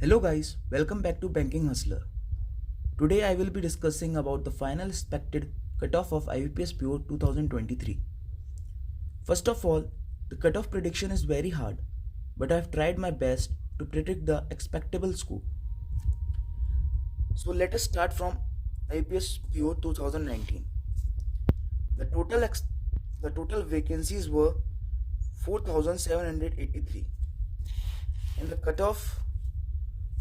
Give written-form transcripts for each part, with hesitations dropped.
Hello guys, welcome back to Banking Hustler. Today I will be discussing about the final expected cutoff of IBPS PO 2023. First of all, the cutoff prediction is very hard, but I have tried my best to predict the expectable score. So let us start from IBPS PO 2019. The total vacancies were 4,783 and the cutoff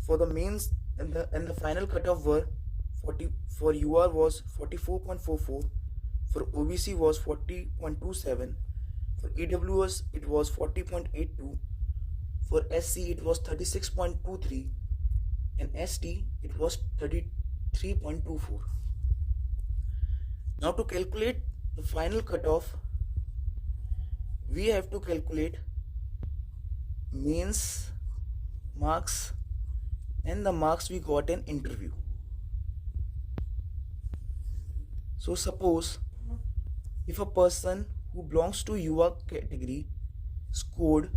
for the mains and the final cutoff were 40 for UR was 44.44, for OBC was 40.27, for EWS it was 40.82, for SC it was 36.23, and ST it was 33.24. Now to calculate the final cutoff, we have to calculate mains marks and the marks we got in interview. So suppose if a person who belongs to UR category scored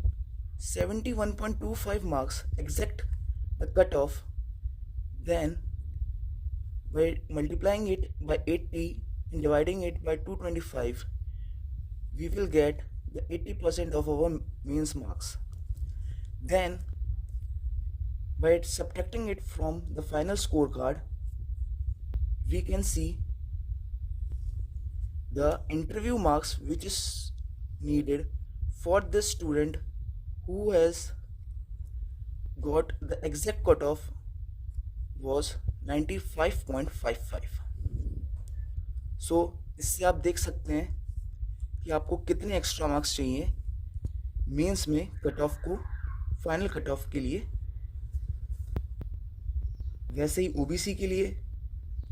71.25 marks exact the cutoff, then by multiplying it by 80 and dividing it by 225, we will get the 80% of our mains marks. Then by subtracting it from the final scorecard, we can see the interview marks which is needed for this student who has got the exact cutoff was 95.55. सो इससे आप देख सकते हैं कि आपको कितने extra marks चाहिए mains में कट ऑफ को फाइनल कट ऑफ के लिए. वैसे ही ओबीसी के लिए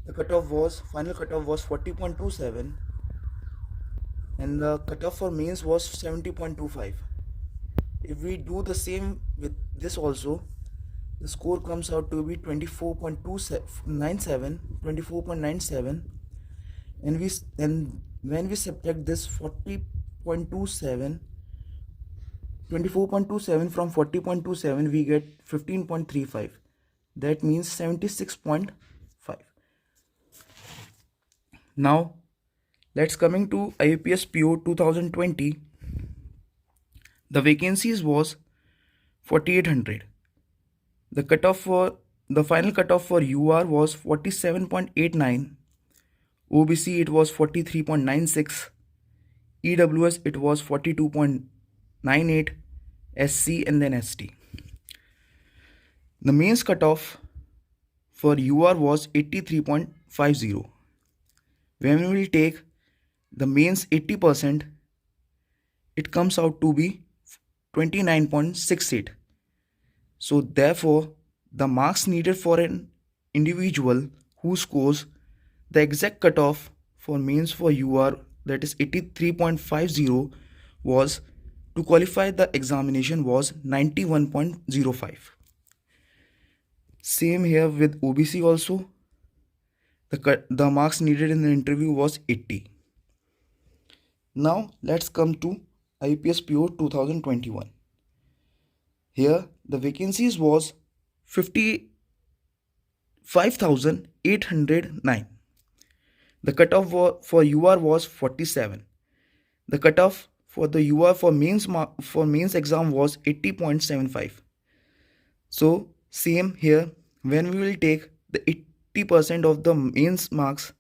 the cut off was final cut off was 40.27 and the cutoff for mains was 70.25. If we do the same with this also, the score comes out to be 24.97, and when we subtract this 24.27 from 40.27, we get 15.35. That means 76.5. Now let's coming to IBPS PO 2020. The vacancies was 4800. The final cutoff for UR was 47.89. OBC it was 43.96. EWS it was 42.98. SC and then ST. The mains cutoff for UR was 83.50. When we will take the mains 80%, it comes out to be 29.68. So therefore the marks needed for an individual who scores the exact cutoff for mains for UR, that is 83.50, was to qualify the examination was 91.05. Same here with OBC also. The marks needed in the interview was 80. Now let's come to IBPS PO 2021. Here the vacancies was 55,809. The cutoff for UR was 47. The cutoff for the UR for mains exam was 80.75. So same here, when we will take the 80% of the mains marks,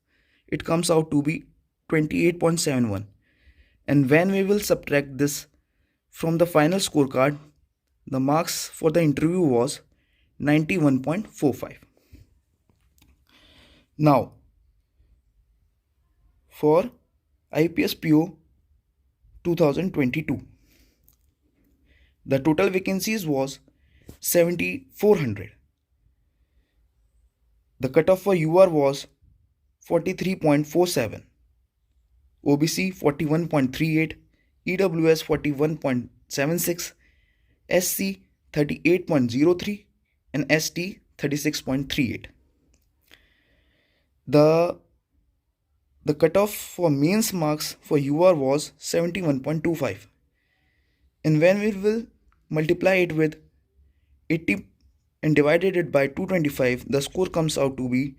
it comes out to be 28.71. And when we will subtract this from the final scorecard, the marks for the interview was 91.45. Now for IBPS PO 2022, the total vacancies was 7,400. The cutoff for UR was 43.47. OBC 41.38, EWS 41.76, SC 38.03, and ST 36.38. The cutoff for mains marks for UR was 71.25, and when we will multiply it with 80 and divided it by 225, the score comes out to be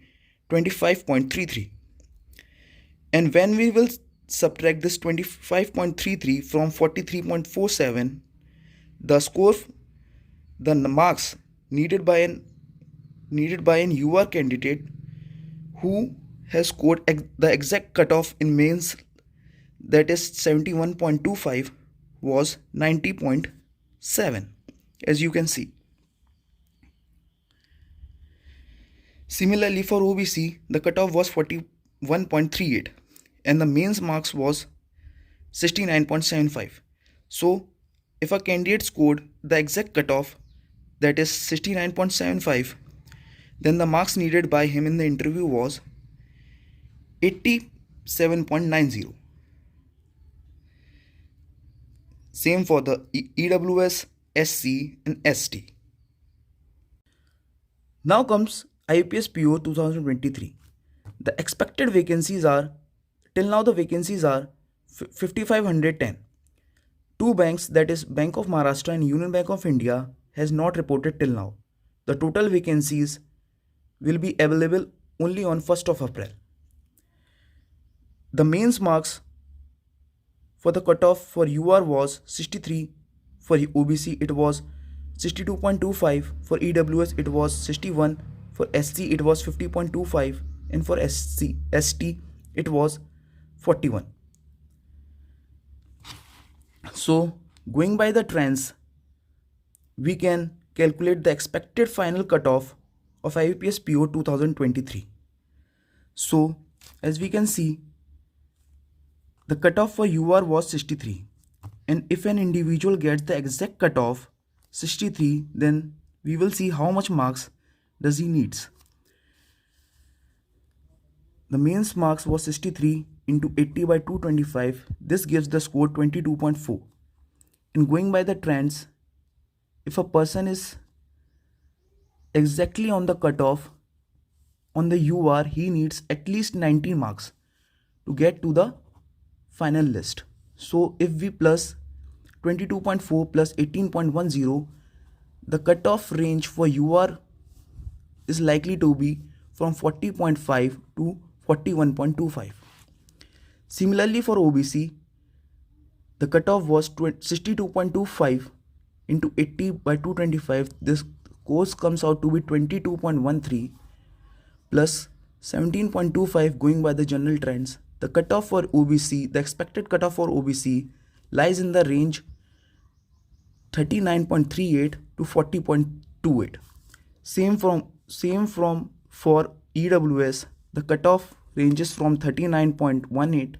25.33. And when we will subtract this 25.33 from 43.47, the score, the marks needed by an UR candidate who has scored the exact cutoff in mains, that is 71.25, was 90.7, as you can see. Similarly, for OBC, the cutoff was 41.38 and the mains marks was 69.75. So, if a candidate scored the exact cutoff, that is 69.75, then the marks needed by him in the interview was 87.90. Same for the EWS, SC and ST. Now comes IPS PO 2023. The expected vacancies are, till now the vacancies are 5510. Two banks, that is Bank of Maharashtra and Union Bank of India, has not reported till now. The total vacancies will be available only on 1st of April. The mains marks for the cutoff for UR was 63, for OBC it was 62.25, for EWS it was 61, for SC it was 50.25 and for ST it was 41. So going by the trends, we can calculate the expected final cutoff of IPS PO 2023. So as we can see, the cutoff for UR was 63, and if an individual gets the exact cutoff 63, then we will see how much marks does he needs. The mains marks was 63 into 80 by 225. This gives the score 22.4. And going by the trends, if a person is exactly on the cutoff on the UR, he needs at least 90 marks to get to the final list. So if we plus 22.4 plus 18.10, the cutoff range for UR is likely to be from 40.5 to 41.25. Similarly for OBC, the cutoff was 62.25 into 80 by 225. This course comes out to be 22.13 plus 17.25 going by the general trends. The cutoff for OBC, the expected cutoff for OBC lies in the range 39.38 to 40.28. Same for EWS, the cutoff ranges from 39.18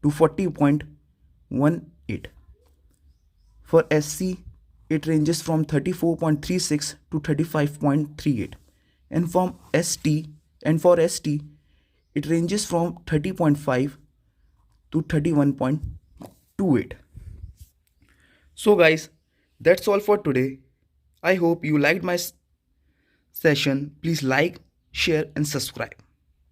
to 40.18. For SC, it ranges from 34.36 to 35.38. And for ST, it ranges from 30.5 to 31.28. So guys, that's all for today. I hope you liked my session. Please like, share and subscribe.